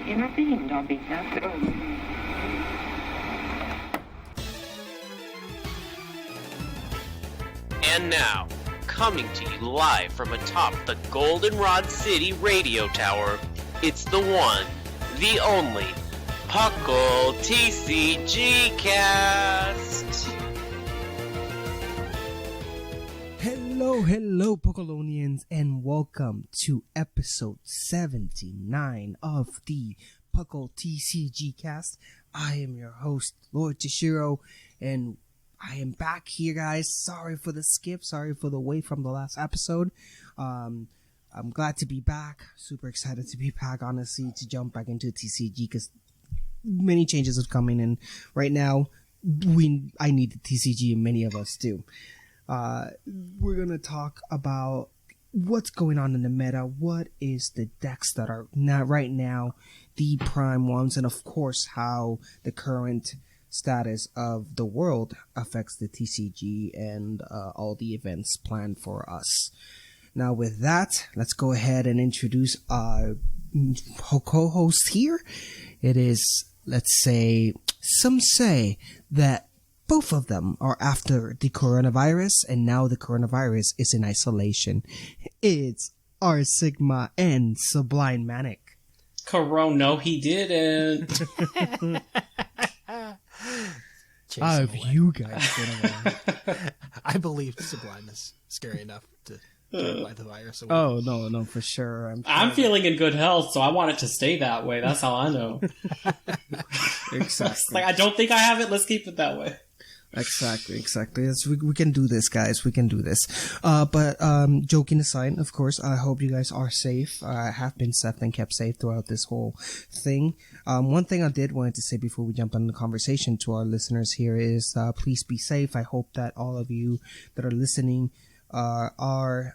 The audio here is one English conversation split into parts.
Una fin då, Bigna. And now, coming to you live from atop the Goldenrod City radio tower, it's the one, the only, PUCL TCGcast! Hello, PUCLonians, and welcome to episode 79 of the PUCL TCGcast. I am your host, Lord Jushiro, and I am back here, guys. Sorry for the skip. Sorry for the wait from the last episode. I'm glad to be back. Super excited to be back, honestly, to jump back into TCG because many changes are coming in. Right now, I need the TCG, and many of us do. We're going to talk about what's going on in the meta. What is the decks that are right now the prime ones, and of course, how the current status of the world affects the TCG and all the events planned for us. Now with that, let's go ahead and introduce our co-host here. It is, some say that both of them are after the coronavirus, and now the coronavirus is in isolation. It's R Sigma and Sublime Manic. Corona, he didn't. How have you guys been around? I believe Sublime is scary enough to by the virus away. Oh, no, for sure. I'm feeling in good health, so I want it to stay that way. That's how I know. Exactly. I don't think I have it. Let's keep it that way. Exactly. Yes, we can do this, guys. We can do this. But joking aside, of course, I hope you guys are safe. I have been safe and kept safe throughout this whole thing. One thing I did wanted to say before we jump into the conversation to our listeners here is please be safe. I hope that all of you that are listening are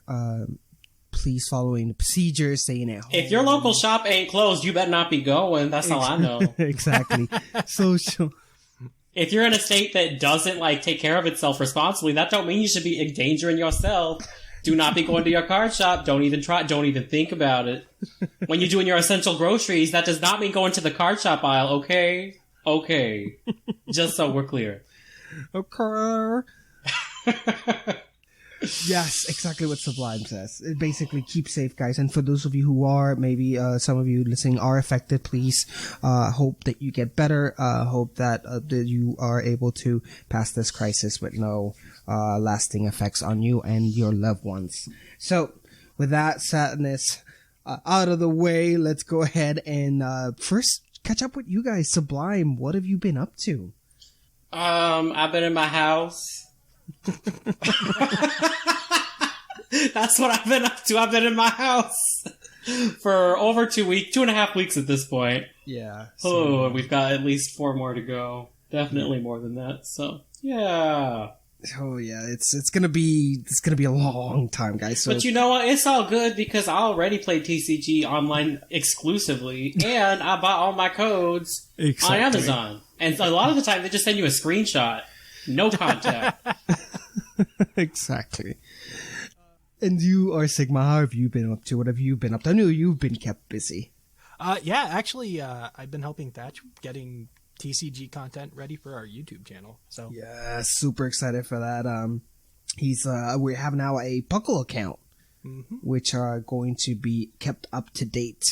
please following the procedures, staying at home. If your local shop ain't closed, you better not be going. That's all I know. Exactly. Social. If you're in a state that doesn't take care of itself responsibly, that don't mean you should be endangering yourself. Do not be going to your card shop. Don't even try. Don't even think about it. When you're doing your essential groceries, that does not mean going to the card shop aisle. Okay. Just so we're clear. Okay. Yes, exactly what Sublime says. It basically keep safe, guys. And for those of you who are, maybe some of you listening are affected, please hope that you get better. Hope that you are able to pass this crisis with no lasting effects on you and your loved ones. So, with that sadness out of the way, let's go ahead and first catch up with you guys. Sublime, what have you been up to? I've been in my house. That's what I've been up to. I've been in my house for over 2.5 weeks at this point. Yeah. Oh, we've got at least 4 more to go. Definitely more than that. So yeah. Oh yeah, it's gonna be a long time, guys. So. But you know what? It's all good because I already played TCG online exclusively, and I bought all my codes on Amazon. And a lot of the time, they just send you a screenshot. No contact. Exactly. And you are Sigma. How have you been up to? What have you been up to? I know you've been kept busy. Yeah, actually, I've been helping Thatch getting TCG content ready for our YouTube channel. So yeah, super excited for that. We have now a PUCL account, which are going to be kept up to date.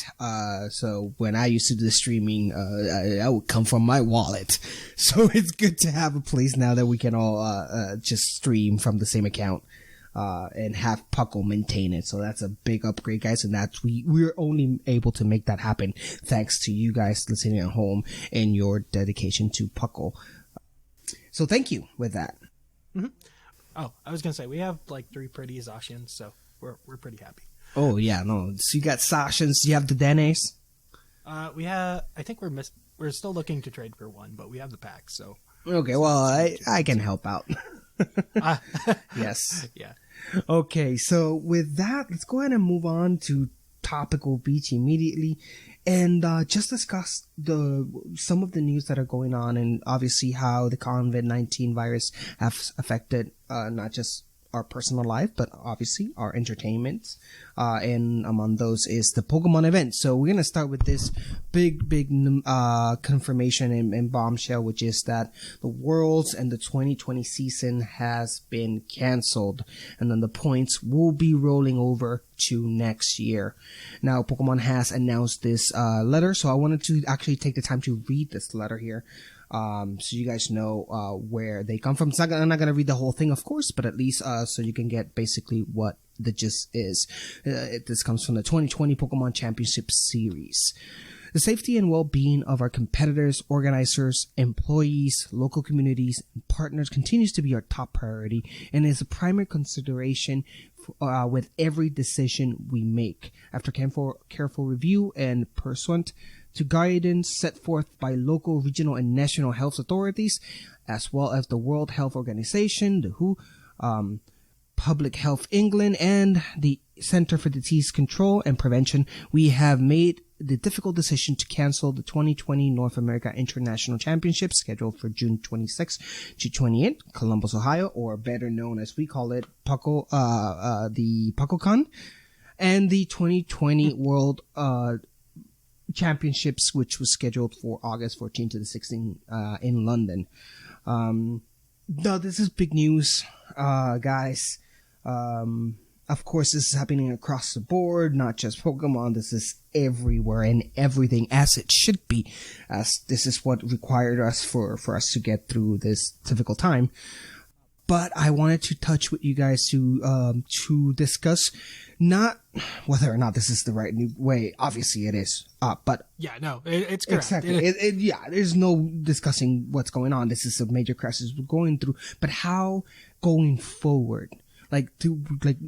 So when I used to do the streaming, I would come from my wallet. So it's good to have a place now that we can all just stream from the same account. And have PUCL maintain it. So that's a big upgrade, guys. And that's, we're only able to make that happen thanks to you guys listening at home and your dedication to PUCL. So thank you with that. Mm-hmm. Oh, I was going to say, we have 3 pretty Zacians, so we're pretty happy. Oh, yeah, no. So you got Zacians, you have the Denes? We have, I think we're still looking to trade for one, but we have the pack, so. Okay, well, I can help out. Yes. Yeah. Okay, so with that, let's go ahead and move on to topical beach immediately and just discuss some of the news that are going on and obviously how the COVID-19 virus has affected not just our personal life, but obviously our entertainment. And among those is the Pokemon event. So we're going to start with this big confirmation and bombshell, which is that the Worlds and the 2020 season has been canceled. And then the points will be rolling over to next year. Now, Pokemon has announced this letter, so I wanted to actually take the time to read this letter here. So you guys know where they come from. I'm not going to read the whole thing, of course, but at least so you can get basically what the gist is. This comes from the 2020 Pokemon Championship Series. The safety and well-being of our competitors, organizers, employees, local communities, and partners continues to be our top priority and is a primary consideration with every decision we make. After careful review and pursuant to guidance set forth by local, regional, and national health authorities, as well as the World Health Organization, the WHO, Public Health England, and the Center for Disease Control and Prevention, we have made the difficult decision to cancel the 2020 North America International Championship scheduled for June 26 to 28, Columbus, Ohio, or better known as we call it, the PUCLCon, and the 2020 World Championships, which was scheduled for August 14 to the 16 in London. Now, this is big news, guys. Of course, this is happening across the board, not just Pokemon. This is everywhere and everything, as it should be, as this is what required us for us to get through this difficult time. But I wanted to touch with you guys to discuss not whether or not this is the right new way. Obviously, it is. But yeah, no, it's correct. Exactly. There's no discussing what's going on. This is a major crisis we're going through. But how going forward? Like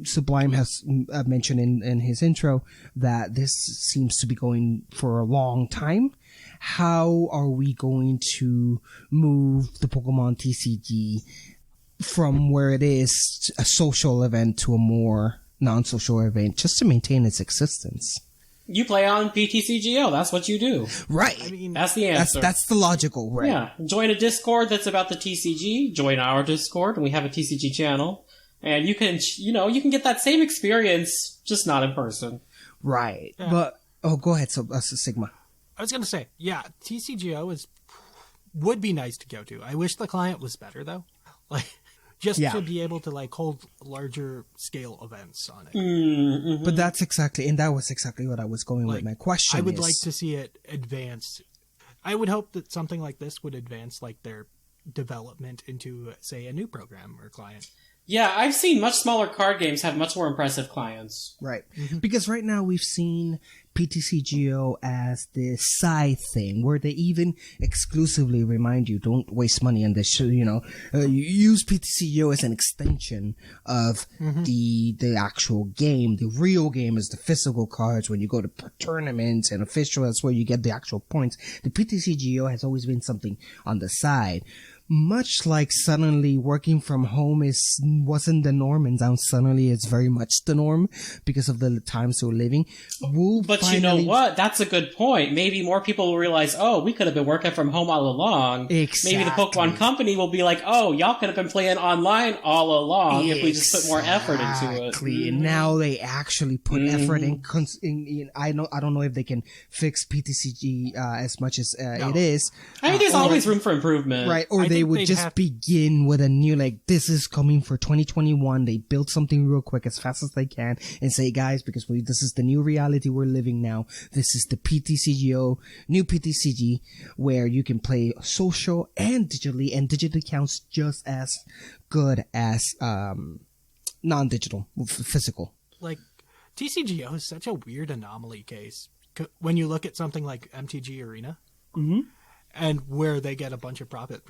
Sublime has mentioned in his intro that this seems to be going for a long time. How are we going to move the Pokemon TCG from where it is a social event to a more non-social event, just to maintain its existence? You play on PTCGO. That's what you do. Right. I mean, that's the answer. That's the logical, right? Yeah. Join a Discord that's about the TCG. Join our Discord, and we have a TCG channel. And you can get that same experience, just not in person. Right. Yeah. But, go ahead, Sigma. I was going to say, yeah, TCGO would be nice to go to. I wish the client was better, though. Like, just to be able to, like, hold larger scale events on it. Mm-hmm. But that was exactly what I was going with. My question I would like to see it advance. I would hope that something like this would advance, like, their development into, say, a new program or client. Yeah, I've seen much smaller card games have much more impressive clients. Right. Mm-hmm. Because right now we've seen PTCGO as this side thing where they even exclusively remind you, don't waste money on this. You use PTCGO as an extension of the actual game. The real game is the physical cards. When you go to tournaments and official, that's where you get the actual points. The PTCGO has always been something on the side. Much like suddenly working from home wasn't the norm, and now suddenly it's very much the norm because of the times we're living. But you know what? That's a good point. Maybe more people will realize, we could have been working from home all along. Exactly. Maybe the Pokemon Company will be like, y'all could have been playing online all along if we just put more effort into it. Exactly. And now they actually put effort in. I don't know if they can fix PTCG as much as it is. I think there's always room for improvement. Right. Or they would just begin with a new, this is coming for 2021. They build something real quick as fast as they can and say, guys, because this is the new reality we're living now. This is the PTCGO, new PTCG, where you can play social and digitally counts just as good as non-digital, physical. Like, TCGO is such a weird anomaly case. When you look at something like MTG Arena, and where they get a bunch of profit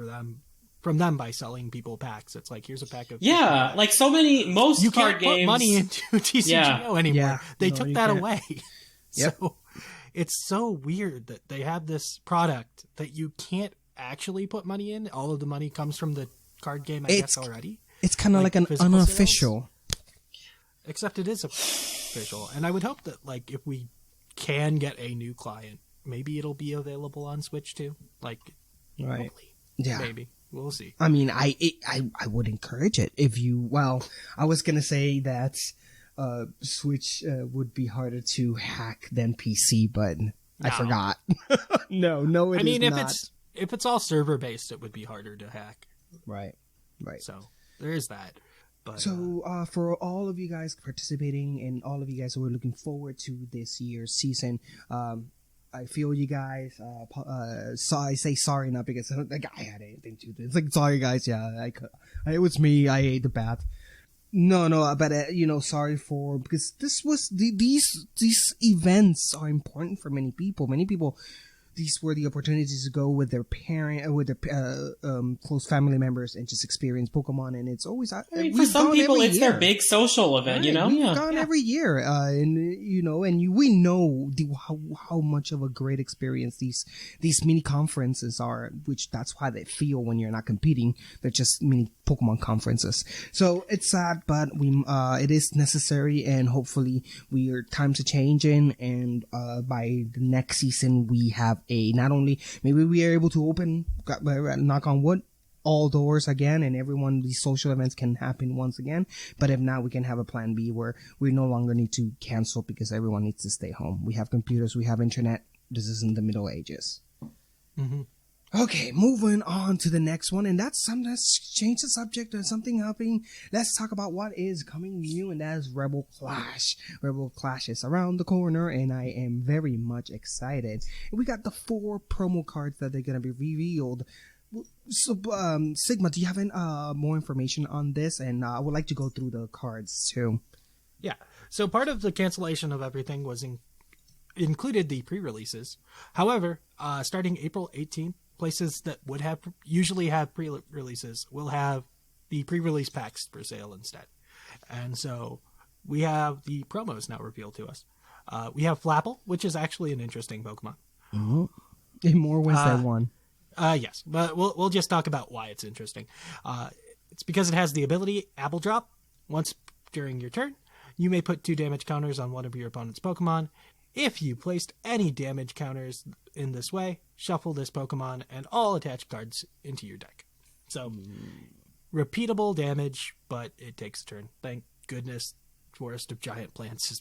from them by selling people packs. It's like, here's a pack of... Yeah, like most you card games... You can't put money into TCGO anymore. Yeah. They took that away. Yep. So it's so weird that they have this product that you can't actually put money in. All of the money comes from the card game, I guess, already. It's kind of like an unofficial... Sales. Except it is official. And I would hope that, if we can get a new client, maybe it'll be available on Switch too. Right. Hopefully. Yeah. Maybe. We'll see. I mean, I would encourage it if you. Well, I was gonna say that Switch would be harder to hack than PC, but I forgot. no, it I mean, is if not. if it's all server based, it would be harder to hack. Right. So there is that. But, So for all of you guys participating and all of you guys who are looking forward to this year's season, I feel you guys. So I say sorry not because the guy had anything to do. It's like, sorry guys, yeah, it was me. I ate the bat. No, but sorry because this was these events are important for many people. Many people, these were the opportunities to go with their close family members and just experience Pokemon. And it's always, for some people, it's their big social event. Right, we've gone every year, we know how much of a great experience these mini conferences are. Which that's why they feel when you're not competing, they're just mini Pokemon conferences. So it's sad, but it is necessary, and hopefully times are changing, and by the next season we have not only maybe we are able to open, knock on wood, all doors again, and these social events can happen once again. But if not, we can have a plan B where we no longer need to cancel because everyone needs to stay home. We have computers, we have internet. This isn't the Middle Ages. Mm-hmm. Okay, moving on to the next one, and let's change the subject to something happening. Let's talk about what is coming new, and that is Rebel Clash. Rebel Clash is around the corner, and I am very much excited. We got the 4 promo cards that are going to be revealed. So, Sigma, do you have any more information on this? And I would like to go through the cards too. Yeah. So part of the cancellation of everything was included the pre-releases. However, starting April 18th, places that would usually have pre-releases will have the pre-release packs for sale instead. And so we have the promos now revealed to us. We have Flapple, which is actually an interesting Pokemon. Mm-hmm. In more ways than one. Yes, but we'll just talk about why it's interesting. It's because it has the ability Apple Drop. Once during your turn, you may put 2 damage counters on one of your opponent's Pokemon. If you placed any damage counters in this way, shuffle this Pokemon and all attached cards into your deck. So, repeatable damage, but it takes a turn. Thank goodness Forest of Giant Plants is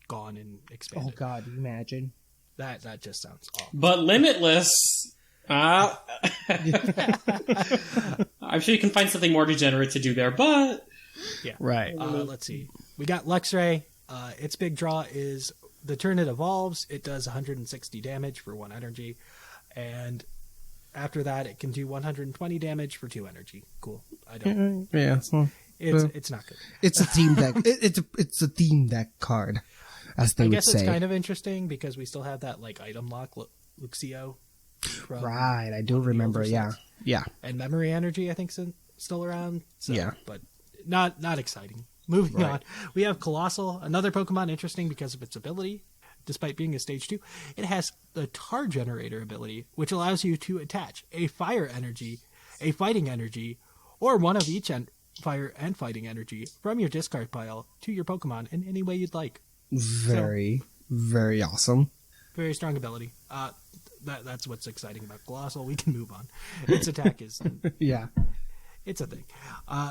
gone and expanded. Oh God, imagine. That just sounds awful. But limitless. I'm sure you can find something more degenerate to do there, but... Yeah. Right. Let's see. We got Luxray. Its big draw is the turn it evolves, it does 160 damage for 1 energy. And after that, it can do 120 damage for 2 energy. Cool. I don't... Yeah. It's not good. It's a theme deck. It's a theme deck card, as they would say. I guess it's kind of interesting because we still have that item lock, Luxio. Right, I do remember. Yeah. And Memory Energy, I think, is still around. So, yeah. But not exciting. Moving on. We have Colossal, another Pokemon interesting because of its ability. Despite being a stage 2, it has the Tar Generator ability, which allows you to attach a Fire Energy, a Fighting Energy, or one of each Fire and Fighting Energy from your discard pile to your Pokemon in any way you'd like. Very awesome. Very strong ability. That's what's exciting about Colossal. We can move on. Its attack is... yeah. It's a thing.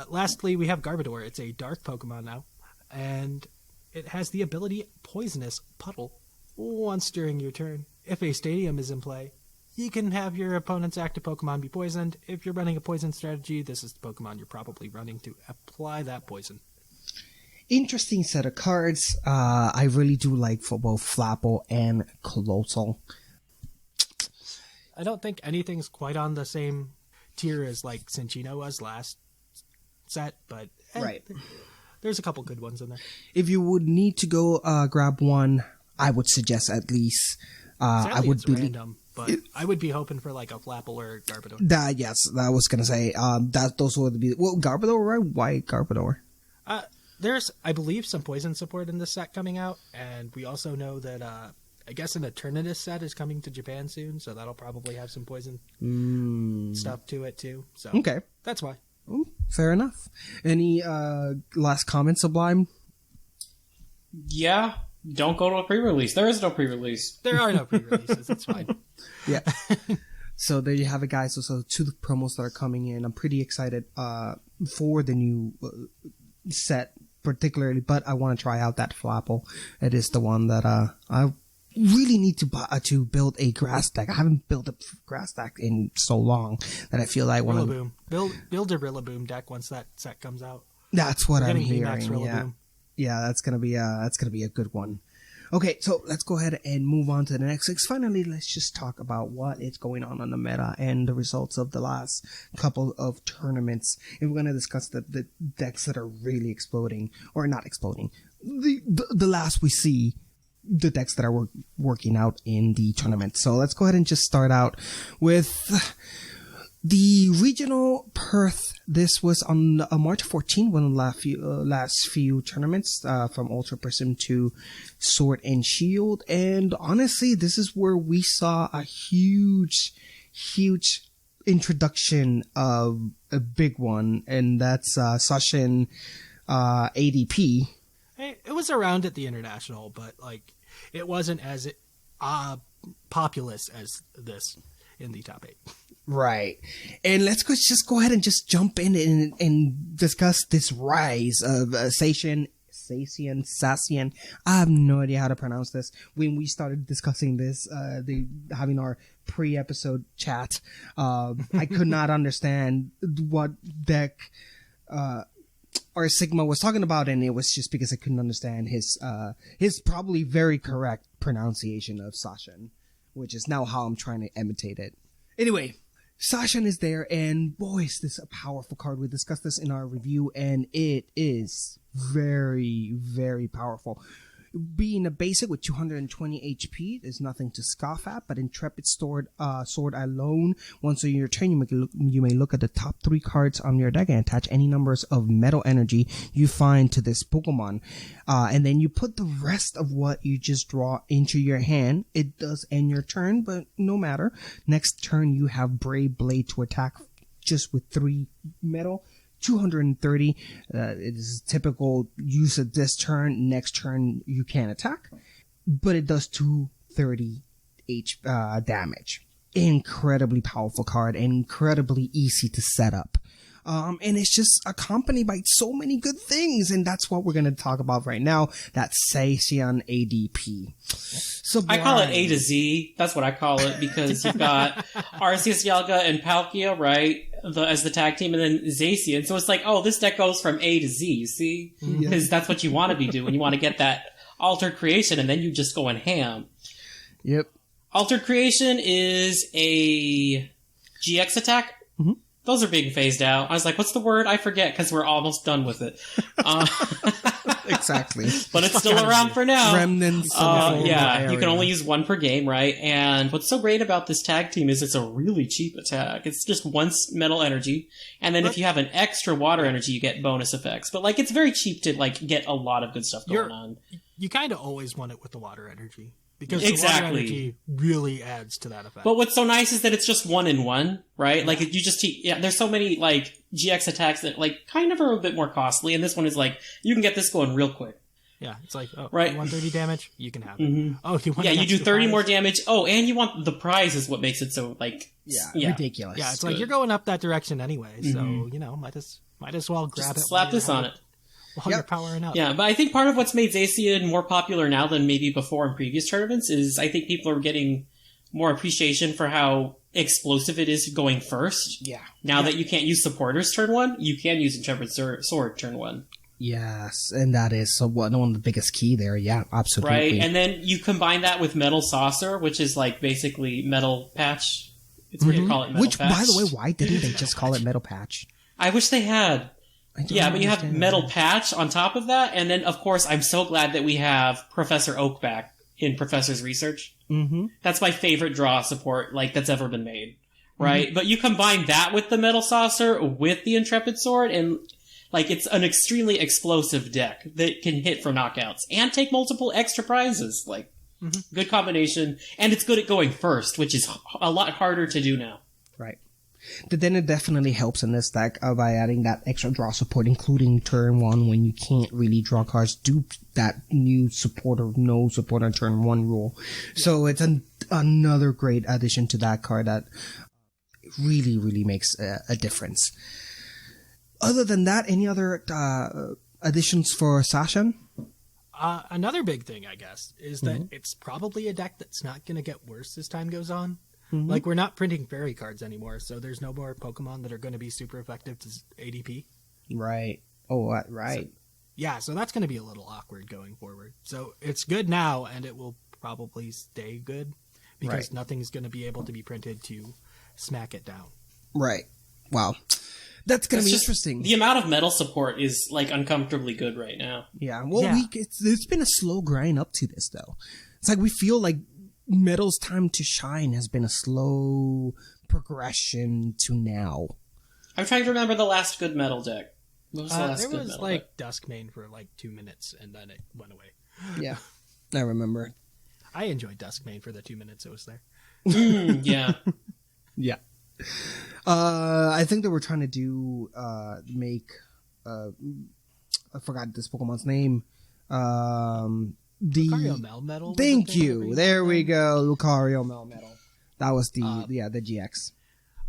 Lastly, we have Garbodor. It's a dark Pokemon now, and it has the ability Poisonous Puddle. Once during your turn, if a stadium is in play, you can have your opponent's active Pokemon be poisoned. If you're running a poison strategy, this is the Pokemon you're probably running to apply that poison. Interesting set of cards. I really do like for both Flapple and Colossal. I don't think anything's quite on the same tier as Cinccino was last set, but right. There's a couple good ones in there. If you would need to go grab one, I would suggest at least Sadly, I would it's random, but I would be hoping for a Flapple or a Garbodor. Yes, I was gonna say those would be Garbodor, right? Why Garbodor? There's, I believe, some poison support in this set coming out, and we also know that I guess an Eternatus set is coming to Japan soon, so that'll probably have some poison stuff to it too. So okay, that's why. Fair enough. Any last comments, Sublime? Yeah, don't go to a pre-release. There is no pre-release. There are no pre-releases. It's fine. Yeah. So there you have it, guys. So 2 promos that are coming in. I'm pretty excited for the new set, particularly, but I want to try out that Flapple. It is the one that I really need to build a grass deck. I haven't built a grass deck in so long that I feel like I want to build a Rillaboom deck once that set comes out. That's what I'm hearing. Yeah, that's gonna be a good one. Okay, so let's go ahead and move on to the next 6. Finally, let's just talk about what is going on the meta and the results of the last couple of tournaments. And we're going to discuss the decks that are really exploding, or not exploding. The last we see, the decks that are working out in the tournament. So let's go ahead and just start out with the regional Perth. This was on March 14, one of the last few tournaments, from Ultra Prism to Sword and Shield. And honestly, this is where we saw a huge introduction of a big one, and that's Zacian ADP. It was around at the International, but like it wasn't as populous as this in the top 8. Right. And let's just go ahead and just jump in and discuss this rise of Zacian. I have no idea how to pronounce this. When we started discussing this, having our pre-episode chat, I could not understand what deck our Sigma was talking about, and it was just because I couldn't understand his probably very correct pronunciation of Zacian, which is now how I'm trying to imitate it. Anyway, Zacian is there, and boy, is this a powerful card. We discussed this in our review, and it is very, very powerful. Being a basic with 220 HP, there's nothing to scoff at, but Intrepid Sword alone, once on your turn, you may look at the top 3 cards on your deck and attach any numbers of metal energy you find to this Pokemon. And then you put the rest of what you just draw into your hand. It does end your turn, but no matter. Next turn, you have Brave Blade to attack just with 3 metal. 230, it is typical use of this turn. Next turn, you can attack, but it does 230 damage. Incredibly powerful card, and incredibly easy to set up. And it's just accompanied by so many good things, and that's what we're going to talk about right now. That's Zacian ADP. So I call it A to Z. That's what I call it, because you've got Arceus, Yelga, and Palkia, right, as the tag team, and then Zacian. So it's like, oh, this deck goes from A to Z, you see? Because that's what you want to be doing. You want to get that Altered Creation, and then you just go in ham. Yep. Altered Creation is a GX attack. Mm-hmm. Those are being phased out. I was like, what's the word? I forget, because we're almost done with it. Exactly. But it's still around for now. Remnants of you can only use 1 per game, right? And what's so great about this tag team is it's a really cheap attack. It's just 1 metal energy, and then if you have an extra water energy, you get bonus effects. But like, it's very cheap to like get a lot of good stuff going on. You kind of always want it with the water energy. Because exactly. the water energy really adds to that effect. But what's so nice is that it's just 1 in 1, right? Like, you just there's so many, like, GX attacks that, like, kind of are a bit more costly, and this one is like, you can get this going real quick. Yeah, it's like, oh, right. You want 30 damage? You can have it. Mm-hmm. Oh, you want you do 30 more damage. Oh, and you want the prize is what makes it so, like... ridiculous. Yeah, it's like, you're going up that direction anyway, so, might as well grab just it. Slap this on it. While you're powering up. Yeah, but I think part of what's made Zacian more popular now than maybe before in previous tournaments is I think people are getting more appreciation for how explosive it is going first. Yeah. Now that you can't use supporters turn 1, you can use Intrepid Sword turn 1. Yes, and that is one of the biggest key there. Yeah, absolutely. Right, and then you combine that with Metal Saucer, which is like basically Metal Patch. It's weird to call it Metal Patch. By the way, why didn't they just call it Metal Patch? I wish they had. Yeah, but you have Metal Patch on top of that, and then, of course, I'm so glad that we have Professor Oak back in Professor's Research. Mm-hmm. That's my favorite draw support, like, that's ever been made, right? Mm-hmm. But you combine that with the Metal Saucer, with the Intrepid Sword, and, like, it's an extremely explosive deck that can hit for knockouts, and take multiple extra prizes, like, good combination, and it's good at going first, which is a lot harder to do now. Right. Then it definitely helps in this deck by adding that extra draw support, including turn 1 when you can't really draw cards due to that new support or no support on turn 1 rule. So it's another great addition to that card that really, really makes a difference. Other than that, any other additions for Zacian? Another big thing, I guess, is that it's probably a deck that's not going to get worse as time goes on. Like, we're not printing fairy cards anymore, so there's no more Pokemon that are going to be super effective to ADP. Right. Oh, right. So that's going to be a little awkward going forward. So it's good now, and it will probably stay good, because nothing's going to be able to be printed to smack it down. Right. Wow. That's going to be interesting. The amount of metal support is, like, uncomfortably good right now. Yeah. Well, it's been a slow grind up to this, though. It's like we feel like Metal's time to shine has been a slow progression to now. I'm trying to remember the last good metal deck. What was the last there good was, metal like, deck? Duskmane for, like, 2 minutes, and then it went away. Yeah. I remember. I enjoyed Duskmane for the 2 minutes it was there. Yeah. Yeah. I think they were trying to do, I forgot this Pokemon's name. Lucario Melmetal. Thank you. There we go. Lucario Melmetal. That was the GX.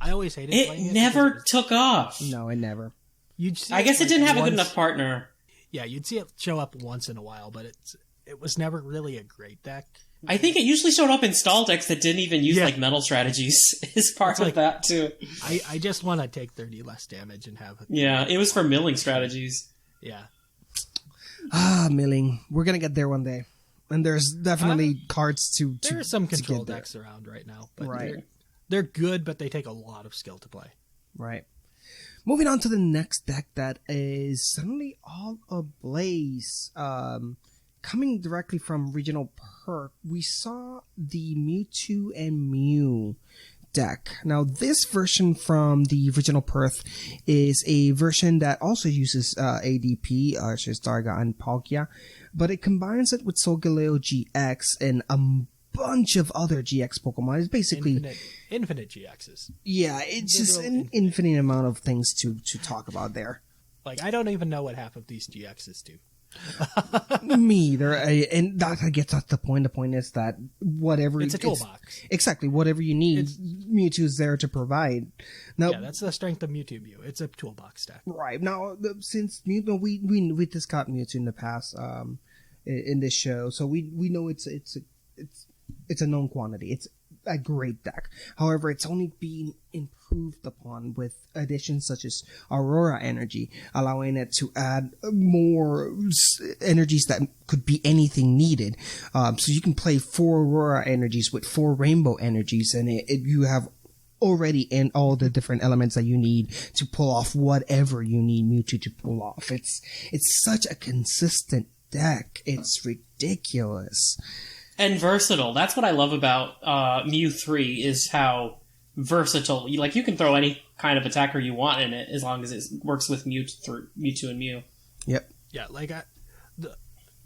I always hated playing it. It never took off. No, it never. I guess it didn't have a good enough partner. Yeah, you'd see it show up once in a while, but it was never really a great deck. I think it usually showed up in stall decks that didn't even use like metal strategies as part of that too. I just want to take 30 less damage and have it. Yeah, it was for milling strategies. Yeah. Milling. We're gonna get there one day, and there's definitely cards to. There are some control decks around right now, but they're good, but they take a lot of skill to play. Right. Moving on to the next deck that is suddenly all ablaze. Coming directly from Regional Perk, we saw the Mewtwo and Mew deck. Now, this version from the Regional Perth is a version that also uses ADP, Darga and Palkia, but it combines it with Solgaleo GX and a bunch of other GX Pokemon. It's basically infinite GXs. Yeah, it's just an infinite amount of things to talk about there. Like, I don't even know what half of these GXs do. Me either, and that gets at the point. The point is that whatever it's a toolbox. Exactly, whatever you need, Mewtwo's there to provide. Now, that's the strength of Mewtwo Mew. It's a toolbox deck. Right now, since Mewtwo, we discussed Mewtwo in the past, in this show, so we know it's a known quantity. It's a great deck. However, it's only being improved upon with additions such as Aurora Energy, allowing it to add more energies that could be anything needed. So you can play 4 Aurora Energies with 4 Rainbow Energies, and you have already in all the different elements that you need to pull off whatever you need Mewtwo to pull off. It's such a consistent deck. It's ridiculous. And versatile. That's what I love about Mew 3 is how versatile. You can throw any kind of attacker you want in it as long as it works with Mewtwo and Mew. Yep. Yeah,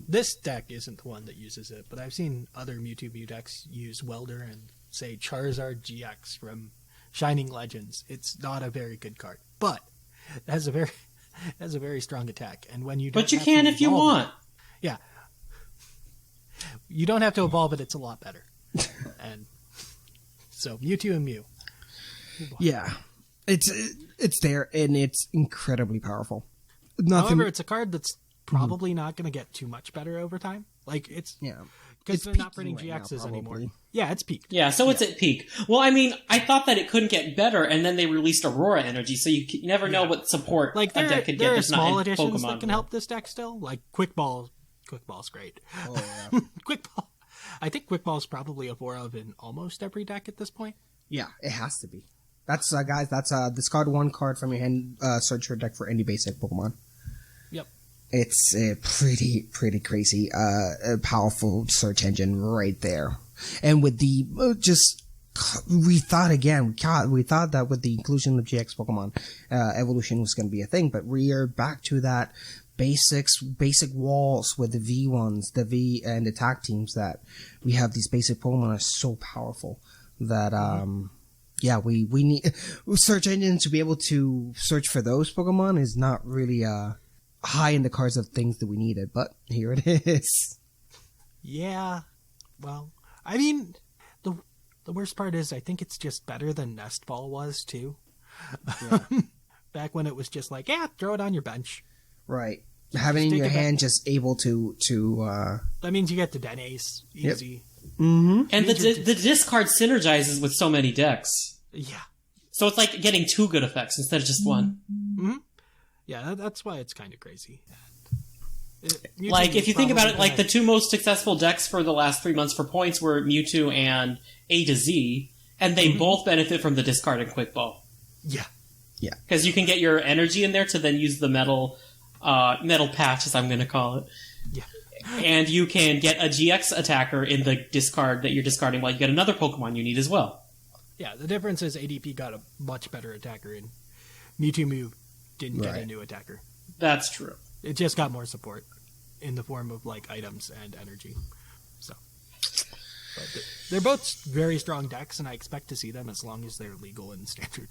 this deck isn't the one that uses it, but I've seen other Mewtwo Mew decks use Welder and, say, Charizard GX from Shining Legends. It's not a very good card, but it has a very strong attack. And when you but you can if you want. Yeah. You don't have to evolve it, it's a lot better. And so Mewtwo and Mew. Yeah. It's there and it's incredibly powerful. However, it's a card that's probably not going to get too much better over time. Like because they're not printing GXs anymore. Yeah, it's peaked. Yeah, so it's at peak. Well, I mean, I thought that it couldn't get better, and then they released Aurora Energy, so you never know what support a deck could get. There are that's small not in additions Pokemon that can help this deck still, like Quick Ball. Quick Ball's great. Oh, yeah. Quick Ball. I think Quick Ball's probably a 4 of in almost every deck at this point. Yeah, it has to be. That's guys. That's discard 1 card from your hand. Search your deck for any basic Pokemon. Yep. It's a pretty crazy, powerful search engine right there. And with the we thought that with the inclusion of GX Pokemon, evolution was going to be a thing, but we are back to that basic walls with the V1s, the V and the tag teams that we have. These basic Pokemon are so powerful that we need search engines to be able to search for those Pokemon is not really high in the cards of things that we needed, but here it is. Yeah, well, I mean, The worst part is I think it's just better than Nestball was, too. Yeah. Back when it was just like, throw it on your bench. Right. Having it in your hand, just able to That means you get the Denays easy. Mm-hmm. And the discard synergizes with so many decks. Yeah. So it's like getting 2 good effects instead of just one. Mm-hmm. Yeah, that's why it's kind of crazy. Like, if you think about it, like, the 2 most successful decks for the last 3 months for points were Mewtwo and A to Z, and they both benefit from the discard and Quick Ball. Yeah. Yeah. Because you can get your energy in there to then use the metal patch, as I'm going to call it. Yeah. And you can get a GX attacker in the discard that you're discarding while you get another Pokemon you need as well. Yeah, the difference is ADP got a much better attacker, and Mewtwo didn't get a new attacker. That's true. It just got more support in the form of, like, items and energy. So, but they're both very strong decks, and I expect to see them as long as they're legal and standard.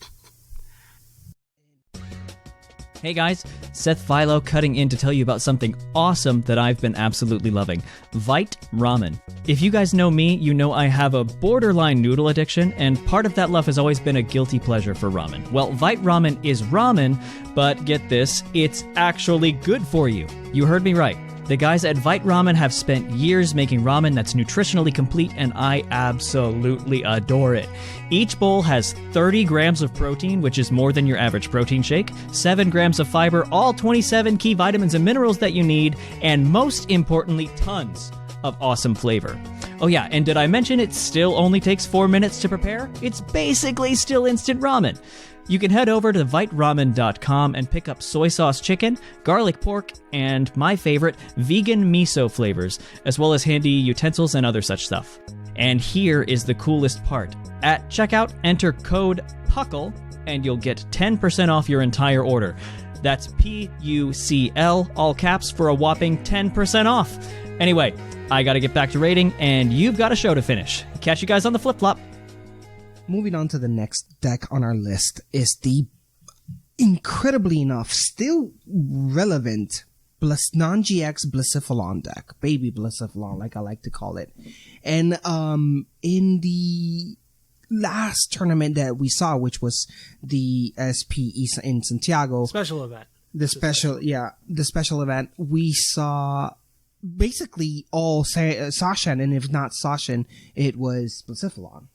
Hey guys, Seth Philo cutting in to tell you about something awesome that I've been absolutely loving. Vite Ramen. If you guys know me, you know I have a borderline noodle addiction, and part of that love has always been a guilty pleasure for ramen. Well, Vite Ramen is ramen, but get this, it's actually good for you. You heard me right. The guys at Vite Ramen have spent years making ramen that's nutritionally complete, and I absolutely adore it. Each bowl has 30 grams of protein, which is more than your average protein shake, 7 grams of fiber, all 27 key vitamins and minerals that you need, and most importantly, tons of awesome flavor. Oh yeah, and did I mention it still only takes 4 minutes to prepare? It's basically still instant ramen. You can head over to viteramen.com and pick up soy sauce chicken, garlic pork, and my favorite, vegan miso flavors, as well as handy utensils and other such stuff. And here is the coolest part. At checkout, enter code PUCL, and you'll get 10% off your entire order. That's PUCL, all caps, for a whopping 10% off. Anyway, I gotta get back to rating, and you've got a show to finish. Catch you guys on the flip-flop. Moving on to the next deck on our list is the incredibly enough still relevant non-GX Blacephalon deck, baby Blacephalon, like I like to call it. And in the last tournament that we saw, which was the SP in Santiago, Special event. the special event, we saw basically all Zacian, and if not Zacian, it was Blacephalon.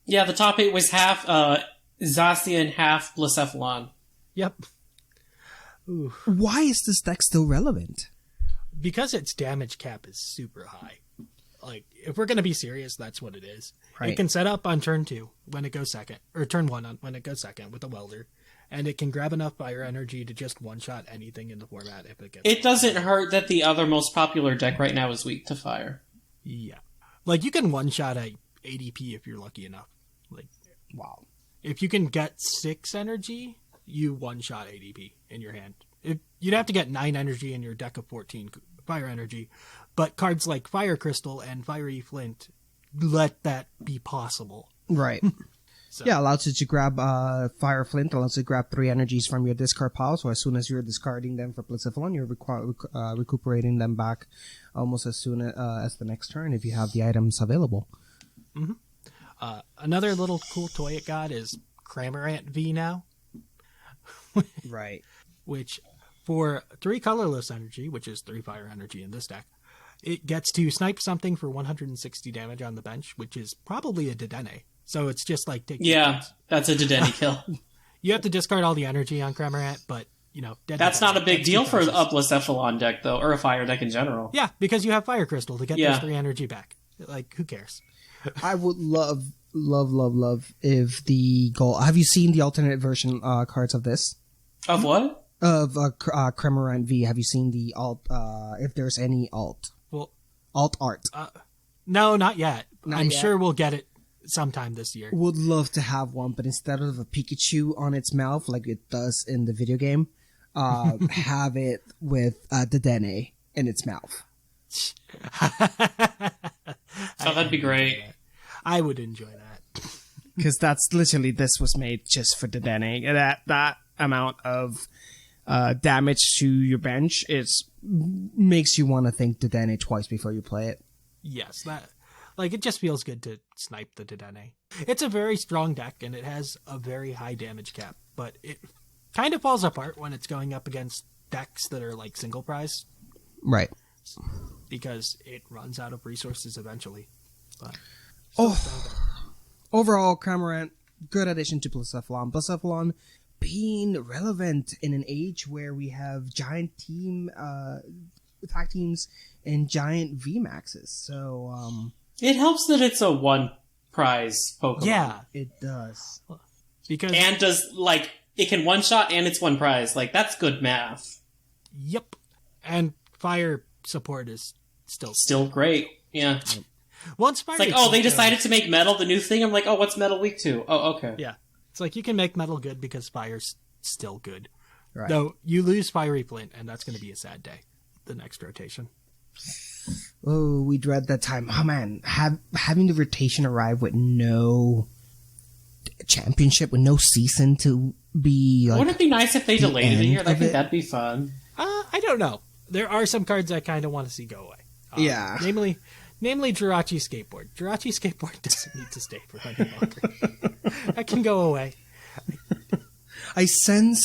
Yeah, the top 8 was half Zacian, half Blacephalon. Yep. Ooh. Why is this deck still relevant? Because its damage cap is super high. Like, if we're going to be serious, that's what it is. Right. It can set up on turn 2 when it goes second, or turn 1 when it goes second with a welder, and it can grab enough fire energy to just one-shot anything in the format if it gets... It doesn't hurt that the other most popular deck right now is weak to fire. Yeah. Like, you can one-shot a ADP if you're lucky enough. Like, Wow. if you can get 6 energy, you one-shot ADP in your hand. You'd have to get 9 energy in your deck of 14 fire energy, but cards like Fire Crystal and Fiery Flint let that be possible. Right. So, Yeah, allows you to grab Fire Flint, allows you to grab 3 energies from your discard pile, so as soon as you're discarding them for Blacephalon, you're recuperating them back almost as soon as the next turn if you have the items available. Mm-hmm. Another little cool toy it got is Cramorant V now. Right. Which, for 3 colorless energy, which is 3 fire energy in this deck, it gets to snipe something for 160 damage on the bench, which is probably a Dedenne. So it's just like... Yeah, that's a Dedenne kill. You have to discard all the energy on Cramorant, but, that's not a big deal for a Blacephalon deck, though, or a fire deck in general. Yeah, because you have Fire Crystal to get those 3 energy back. Like, who cares? I would love if the goal... Have you seen the alternate version cards of this? Of what? Of Cramorant V. Have you seen the alt... if there's any alt? Well, alt art. No, not yet. I'm yet. sure we'll get it sometime this year. Would love to have one, but instead of a Pikachu on its mouth like it does in the video game, have it with Dedenne in its mouth. So that'd be great. I would enjoy that. Because that's literally, this was made just for Dedenne. That amount of damage to your bench makes you want to think Dedenne twice before you play it. Yes, that Like, it just feels good to snipe the Dedenne. It's a very strong deck, and it has a very high damage cap, but it kind of falls apart when it's going up against decks that are, like, single prize, Right. because it runs out of resources eventually. But Overall, Cramorant, good addition to Blacephalon. Blacephalon being relevant in an age where we have giant attack teams and giant VMAXs. So, It helps that it's a one prize Pokemon. yeah, it does. because And does, like, it can one shot and it's one prize. Like, that's good math. yep, and fire support is Still great. Yeah. once fire. It's like, oh, they decided to make metal the new thing? I'm like, oh, what's metal weak to? Oh, okay. Yeah, it's like you can make metal good because fire's still good. Right. Though you lose fiery flint, and that's going to be a sad day. The next rotation. Oh, we dread that time. Oh man, having the rotation arrive with no championship, with no season to be like. Wouldn't it be nice if they delayed it a year? I of think it? that'd be fun. I don't know. There are some cards I kind of want to see go away. Yeah. Namely Jirachi Skateboard. Jirachi Skateboard doesn't need to stay for any longer. That can go away. I sense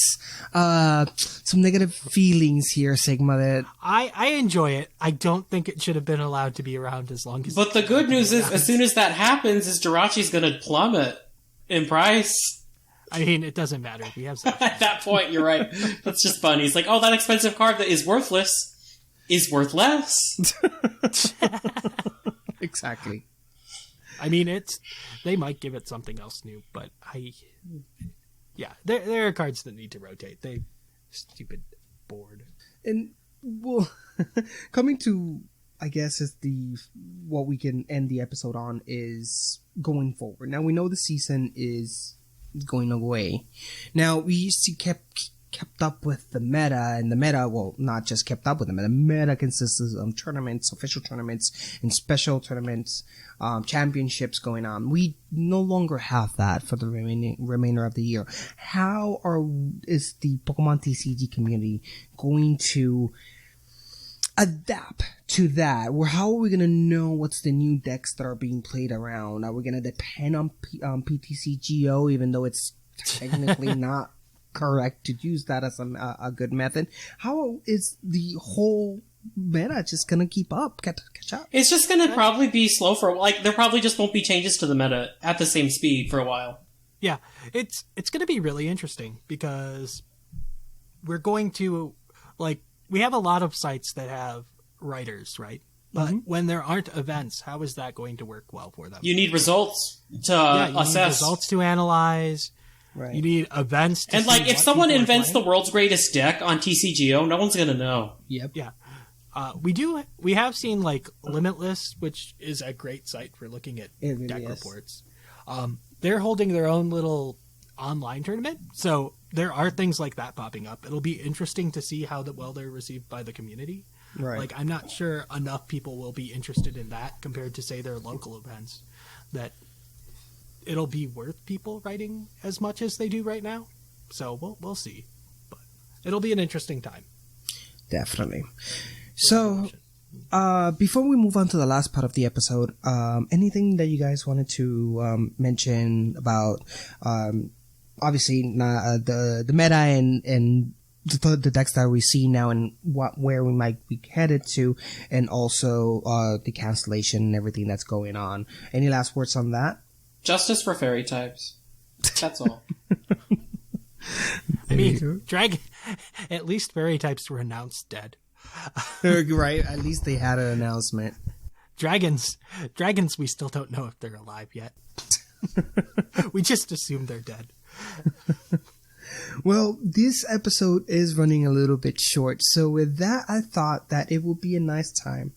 some negative feelings here, Sigma. That I enjoy it. I don't think it should have been allowed to be around as long as. But the good news is, as soon as that happens, is Jirachi's going to plummet in price. I mean, it doesn't matter. We have Zacian. At that point, you're right. That's just funny. It's like, oh, that expensive card that is worthless is worth less. exactly. I mean, they might give it something else new, but yeah, there are cards that need to rotate. They stupid board. And well, coming to, I guess, is what we can end the episode on is going forward. Now we know the season is going away. Now we used to kept up with the meta, and the meta, well, not just kept up with the meta consists of tournaments, official tournaments, and special tournaments, championships going on. We no longer have that for the remainder of the year. How is the Pokemon TCG community going to adapt to that? How are we going to know what's the new decks that are being played around? Are we going to depend on PTCGO, even though it's technically not correct to use that as a good method? How is the whole meta just going to keep up, catch up? It's just going to probably be slow for a while. Like, there probably just won't be changes to the meta at the same speed for a while. Yeah, it's going to be really interesting because we're going to, like, we have a lot of sites that have writers, right? But when there aren't events, how is that going to work well for them? You need results to you assess. need results to analyze. Right. You need events to And, see like, if what someone people are invents the playing. world's greatest deck on TCGO, no one's going to know. Yep. Yeah. We have seen, like, Limitless, which is a great site for looking at It really deck is. reports. They're holding their own little online tournament, so there are things like that popping up. It'll be interesting to see how well they're received by the community. Right. Like, I'm not sure enough people will be interested in that compared to, say, their local events, that it'll be worth people writing as much as they do right now. So we'll see. But it'll be an interesting time. Definitely. So, before we move on to the last part of the episode, anything that you guys wanted to mention about, obviously, the meta and the decks that we see now and where we might be headed to, and also the cancellation and everything that's going on. Any last words on that? Justice for fairy types. That's all. I mean, at least fairy types were announced dead. Right, at least they had an announcement. Dragons, we still don't know if they're alive yet. We just assume they're dead. Well, this episode is running a little bit short, so with that, I thought that it would be a nice time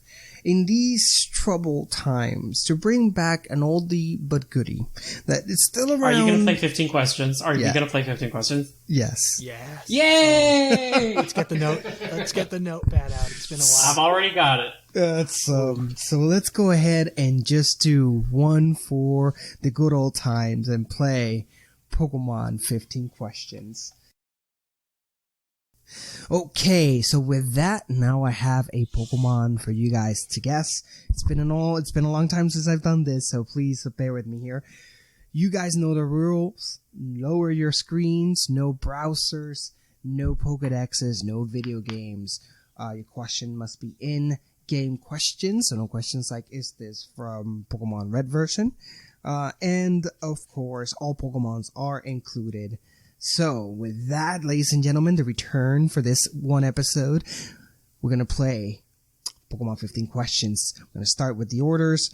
in these troubled times to bring back an oldie but goodie that is still around. Are you going to play 15 questions? Are you Yeah. going to play 15 questions? Yes. Yes. Yay! Let's get the note. Let's get the notepad out. It's been a I've while. already got it. So let's go ahead and just do one for the good old times and play Pokemon 15 questions. Okay, so with that, now I have a Pokemon for you guys to guess. It's been a long time since I've done this, so please bear with me here. You guys know the rules. Lower your screens, no browsers, no Pokedexes, no video games. Your question must be in-game questions, so no questions like, is this from Pokemon Red version? And, of course, all Pokemons are included. So, with that, ladies and gentlemen, the return for this one episode, we're going to play Pokemon 15 questions. I'm going to start with the orders,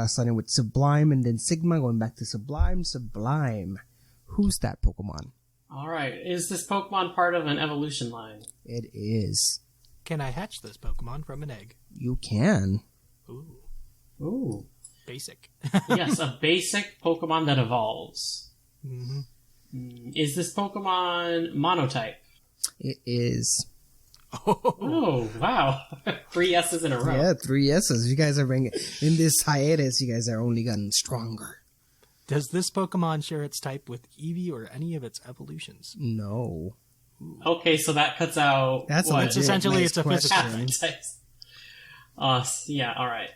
starting with Sublime and then Sigma, going back to Sublime. Sublime, who's that Pokemon? Alright, is this Pokemon part of an evolution line? It is. Can I hatch this Pokemon from an egg? You can. Ooh. Basic. Yes, a basic Pokemon that evolves. Mm-hmm. Is this Pokemon monotype? It is. Oh, wow. 3 S's in a row. Yeah, 3 S's. You guys are bringing... In this hiatus, you guys are only gotten stronger. Does this Pokemon share its type with Eevee or any of its evolutions? No. Okay, so that cuts out... That's what? It's essentially it's a physical Half thing. types. Yeah, alright.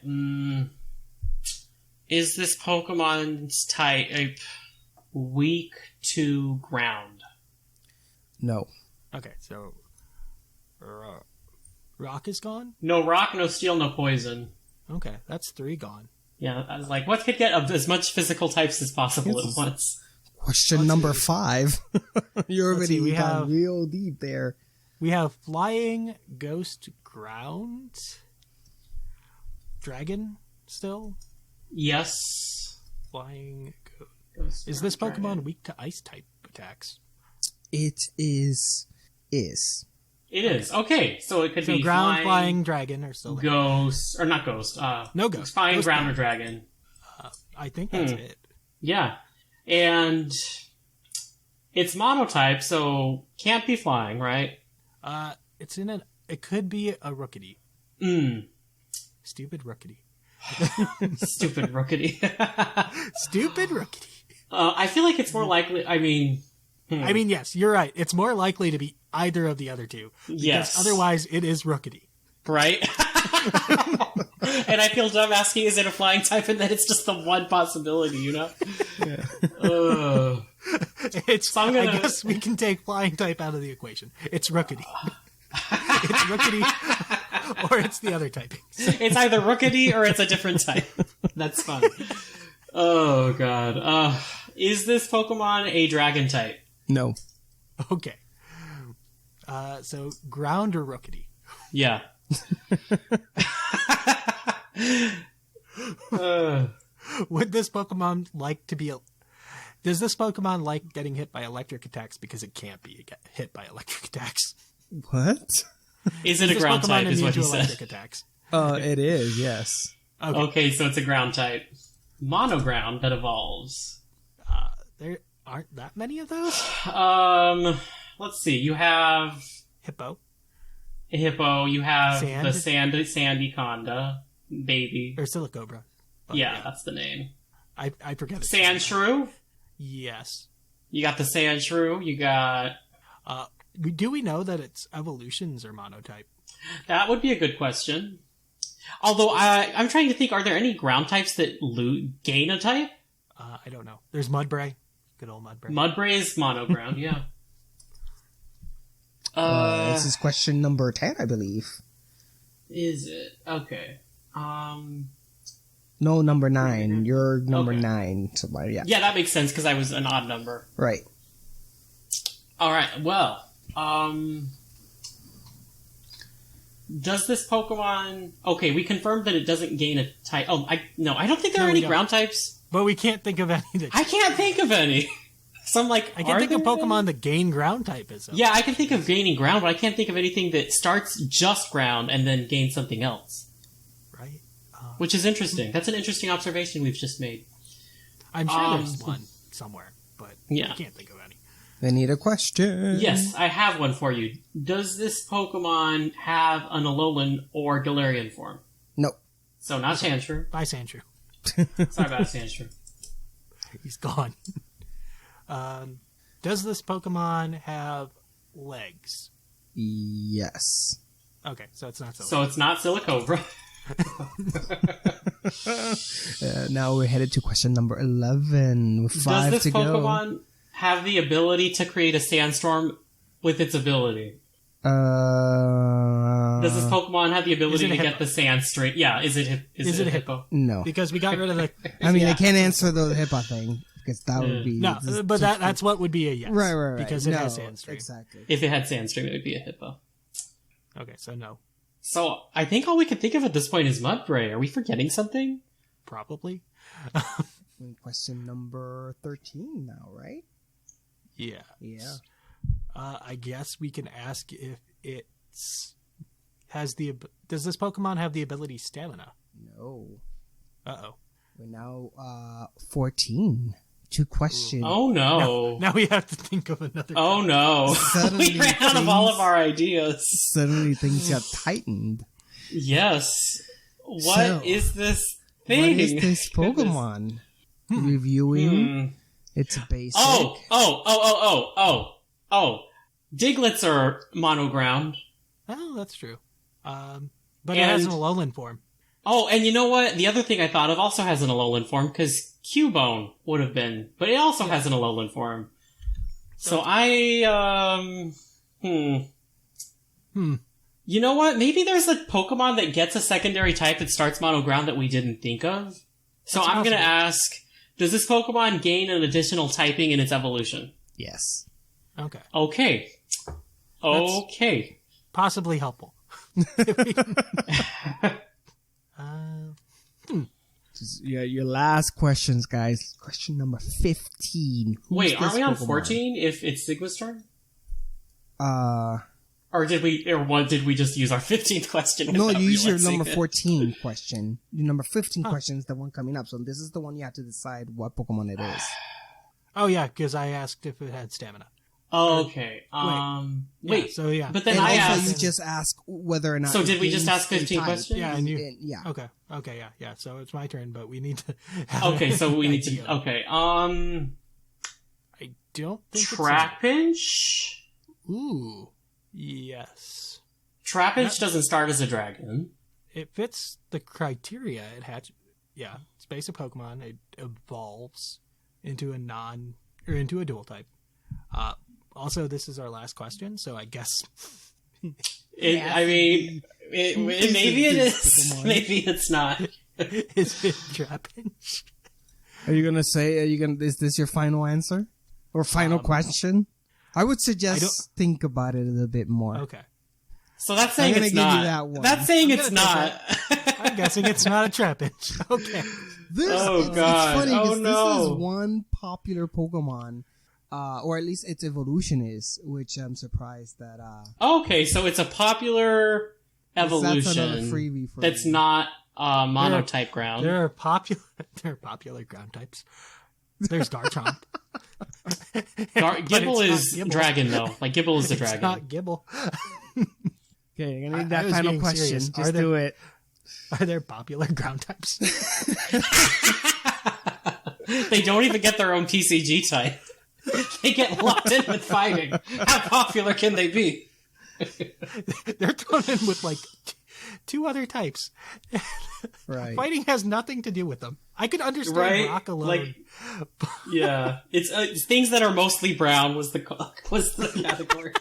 Is this Pokemon's type weak to ground? No. Okay, so rock is gone? No rock, no steel, no poison. Okay, that's 3 gone. Yeah, I was like, what could get as much physical types as possible at once? Question number 5. You're Let's see, already we gone have- real deep there. We have Flying, Ghost, Ground, Dragon still? Yes. Flying, Ghost Is this Dragon. Pokemon weak to ice type attacks? It is. It is. Okay, so it could So be ground, flying, dragon are still there. ghost, or not ghost. No ghost. Flying, Ghost ground, type. or dragon. I think that's it. Yeah. And it's monotype, so can't be flying, right? It's in an. It could be a Rookity. Stupid Rookity. Stupid Rookity. Stupid Rookity. I feel like it's more likely, I mean, yes, you're right. It's more likely to be either of the other two. Because yes. otherwise, it is Rookity. Right? And I feel dumb asking, is it a flying type? And then it's just the one possibility, you know? Yeah. So I'm gonna- I guess we can take flying type out of the equation. It's Rookity. It's Rookity, or it's the other typing. It's either Rookity or it's a different type. That's fun. Oh, God. Is this Pokemon a dragon type? No. Okay. So ground or Rookity? Yeah. Would this Pokemon like to be Does this Pokemon like getting hit by electric attacks because it can't be hit by electric attacks? What? Is it a This ground Pokemon type, is immune what to he electric said. attacks. It is, yes. Okay, so it's a ground type. Monoground that evolves. There aren't that many of those. Let's see. You have Hippo a hippo. You have Sand? the sandy conda baby. or Silicobra. But Yeah, that's the name. I forget it. Sandshrew. Yes. You got the Sandshrew. You got... Do we know that its evolutions are monotype? That would be a good question. Although, I'm trying to think, are there any ground types that gain a type? I don't know. There's Mudbray. Good old Mudbray. Mudbray is monoground, yeah. This is question number 10, I believe. Is it? Okay. No, number 9. You're number Okay. 9. So, yeah. Yeah, that makes sense, because I was an odd number. Right. Alright, well, does this Pokemon... Okay, we confirmed that it doesn't gain a type... I don't think there No, are we any don't. ground types. But we can't think of any that... I can't think of any. So I'm like, I can are think of there Pokemon any? that gain ground type as well. Yeah, I can think of gaining ground, but I can't think of anything that starts just ground and then gains something else. Right? Which is interesting. That's an interesting observation we've just made. I'm sure there's one somewhere, but Yeah. I can't think of any. I need a question. Yes, I have one for you. Does this Pokemon have an Alolan or Galarian form? No. So not Sandshrew. Bye, Sandshrew. Sorry about Sandshrew. He's gone. Does this Pokemon have legs? Yes. Okay, so it's not so. So it's not Silicobra. Now we're headed to question number 11 with 5 Does to this go. Pokemon have the ability to create a sandstorm with its ability? Does this Pokemon have the ability Is it a to get hippo? the sand straight? Yeah, is it a hippo? No. Because we got rid of the... I mean, I can't answer the HIPAA thing because that would be... No, but that's what would be a yes. Right. Because it No, has Sandstream. Exactly. If it had Sandstream, it would be a hippo. Okay, so no. So I think all we can think of at this point is Mudbray. Are we forgetting something? Probably. Question number 13 now, right? Yeah. Yeah. I guess we can ask if does this Pokemon have the ability Stamina? No. Uh-oh. We're now 14. 2 questions. Oh no. Now we have to think of another. Oh no. Suddenly We ran out of all things- of our ideas. Suddenly things got tightened. Yes. What is So, this thing? What is this Pokemon? Reviewing. It's basic. Oh. Diglets are monoground. Oh, that's true. But it has an Alolan form. Oh, and you know what? The other thing I thought of also has an Alolan form, because Cubone would have been, but it also has an Alolan form. So You know what? Maybe there's a Pokemon that gets a secondary type that starts monoground that we didn't think of. So That's I'm going to possible. ask, does this Pokemon gain an additional typing in its evolution? Yes. Okay. Okay. Possibly helpful. Yeah, your last questions, guys. Question number 15. Who's Wait, aren't this we on Pokemon? 14 if it's Sigma's turn? Uh, Or did we just use our 15th question? no, without you use your realizing number it? 14 question. Your number 15 question is the one coming up. So this is the one you have to decide what Pokemon it is. Oh, yeah, because I asked if it had Stamina. Okay. Wait. So, yeah. But then And I also, asked. you just ask whether or not. So it did we just gains ask a 15 type. questions? Yeah, and you... Yeah. Okay, yeah. So it's my turn, but we need to... Okay, so we need to. idea. Okay. I don't think Trapinch? Ooh. Yes. Trapinch doesn't start as a dragon. It fits the criteria. It had... Yeah, it's basic Pokemon. It evolves into into a dual type. Also, this is our last question, so I guess... Maybe it is. Pokemon? Maybe it's not. Is it Trapinch? Is this your final answer? Or final question? I would suggest think about it a little bit more. Okay. So that's saying I'm gonna it's give you not. that one. That's saying I'm it's gonna not. I'm guessing it's not a Trapinch. Okay. Oh, God. It's funny Oh, 'cause no. this is one popular Pokemon, or at least its evolution is, which I'm surprised that. Okay, so it's a popular That's another evolution freebie for that's you. not monotype ground. There are popular ground types. There's Garchomp. Gibble it's is not Gibble. dragon though. Like Gibble is the It's dragon. not Gibble. Okay, you're gonna need I that was final being question. serious. Just do it. Are there popular ground types? They don't even get their own TCG type. They get locked in with fighting. How popular can they be? They're thrown in with like two other types. Right. Fighting has nothing to do with them. I could understand Right? rock alone. Like, yeah, it's things that are mostly brown was the category.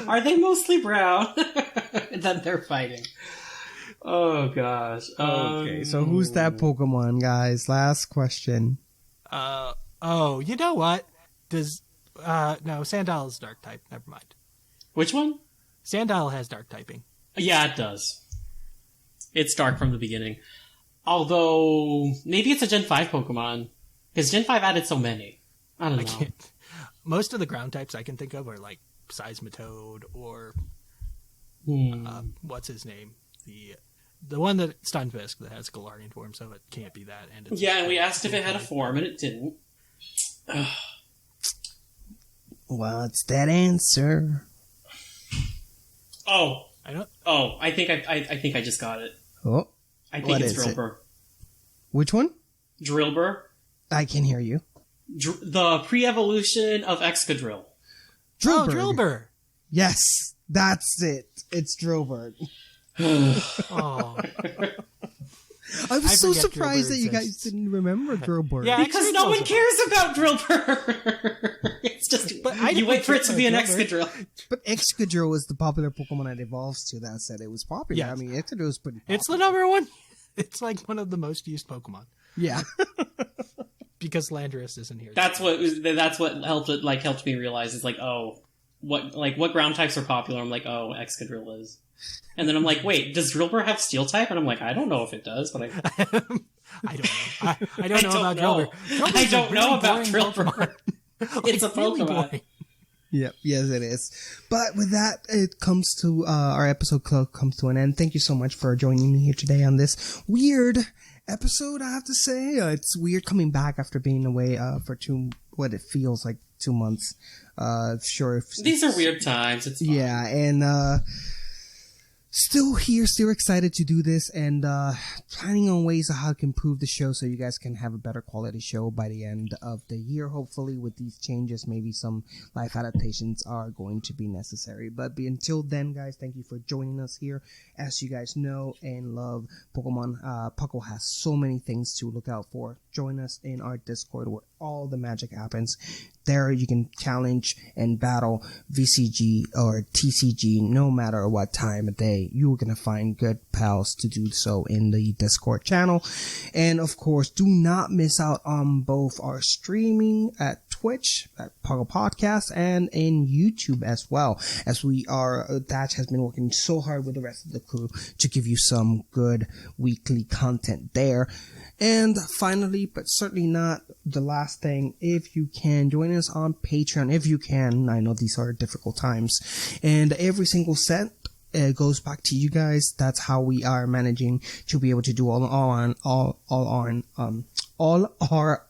Are they mostly brown? And then they're fighting. Oh gosh. Okay, so who's that Pokemon, guys? Last question. Oh, you know what? Does no, Sandile is dark type. Never mind. Which one? Sandile has dark typing. Yeah, it does. It's dark from the beginning. Although, maybe it's a Gen 5 Pokemon. Because Gen 5 added so many. I don't know. Most of the ground types I can think of are like Seismitoad or what's his name? The one that Stunfisk that has Galarian form, so it can't be that. And it's Yeah, and we asked if it had a form, and it didn't. Well, it's that answer. Oh, I don't. oh! I think I just got it. Oh, I think What it's is it? Drillbur. which one? Drillbur, I can hear you. the pre-evolution of Excadrill. Drillbur. Oh, Drillbur. Yes, that's it. It's Drillbird. Oh. I was so forget surprised Drillbird that you guys exists. didn't remember Drillbird. Yeah, Because no one cares about Drillbird. It's just But I you don't wait for it to care be an about Excadrill. But Excadrill was the popular Pokemon it evolves to. That said, it was popular. Yes. I mean, Excadrill was pretty popular. It's the number one. It's like one of the most used Pokemon. Yeah. Because Landorus isn't here. That's what helped me realize is like, oh, what ground types are popular? I'm like, oh, Excadrill is. And then I'm like, wait, does Drillbur have Steel type? And I'm like, I don't know if it does, but I don't know. I don't know about Drillbur. I don't know about Drillbur. It's a Really Pokemon. boring. Yep, yes it is. But with that, it comes to, our episode club comes to an end. Thank you so much for joining me here today on this weird episode, I have to say. It's weird coming back after being away, for what it feels like 2 months. Sure. These are weird times. It's fine. Yeah, and, still here, still excited to do this, and planning on ways of how to improve the show so you guys can have a better quality show by the end of the year. Hopefully, with these changes, maybe some life adaptations are going to be necessary. But until then, guys, thank you for joining us here. As you guys know and love Pokemon, PUCL has so many things to look out for. Join us in our Discord where all the magic happens. There you can challenge and battle VCG or TCG no matter what time of day. You're going to find good pals to do so in the Discord channel. And of course, do not miss out on both our streaming at Twitch, at PUCL Podcast, and in YouTube as well, as Thatch has been working so hard with the rest of the crew to give you some good weekly content there. And finally, but certainly not the last thing, if you can join us on Patreon, if you can. I know these are difficult times, and every single cent goes back to you guys. That's how we are managing to be able to do all our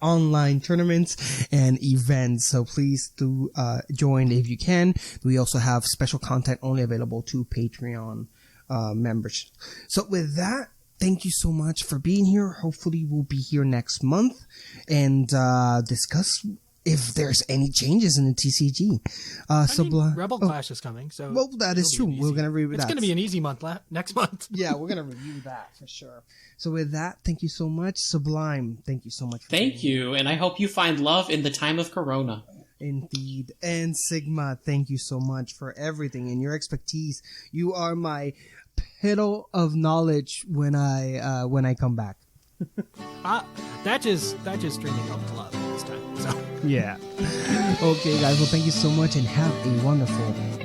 online tournaments and events. So please do join if you can. We also have special content only available to Patreon members. So with that, thank you so much for being here. Hopefully we'll be here next month and discuss if there's any changes in the TCG. Sublime. Rebel Clash is coming, so well, that is true. We're gonna review that. It's gonna be an easy month next month. Yeah, we're gonna review that for sure. So with that, thank you so much, Sublime. Thank you so much. Thank you, and I hope you find love in the time of Corona. Indeed. And Sigma, thank you so much for everything and your expertise. You are my pillow of knowledge when I come back. That is streaming up club this time. So Yeah. Okay, guys. Well, thank you so much and have a wonderful night.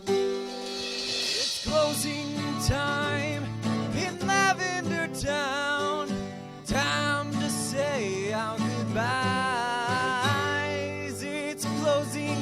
It's closing time in Lavender Town. Time to say our goodbyes. It's closing